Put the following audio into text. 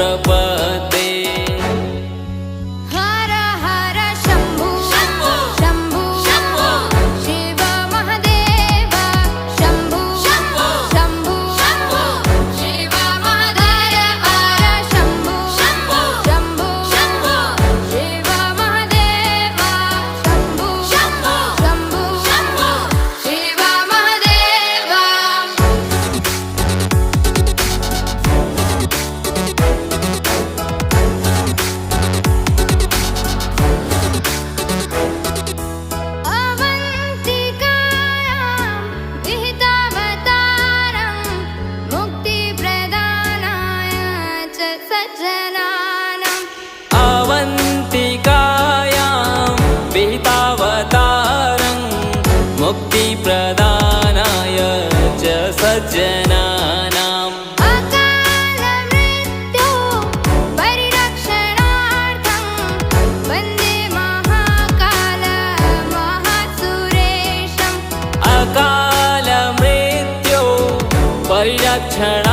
प्रपद्ये। हर हर शम्भो शम्भो शम्भो शिव महादेव शम्भो शम्भो शम्भो शिव महादेव हर शम्भो शम्भो शम्भो शिव महादेव शम्भो शम्भो शम्भो शिव महादेव। अवन्तिकायां विहितावतारं मुक्तिप्रदानाय च सज्जनानाम्। अवन्तिकायां विहितावतारं मुक्तिप्रदानाय च सज्जनानाम्। अकालमृत्यो परिरक्षणार्थं वन्दे महाकाल महासुरेशम्। अकालमृत्यो परिरक्षणार्थं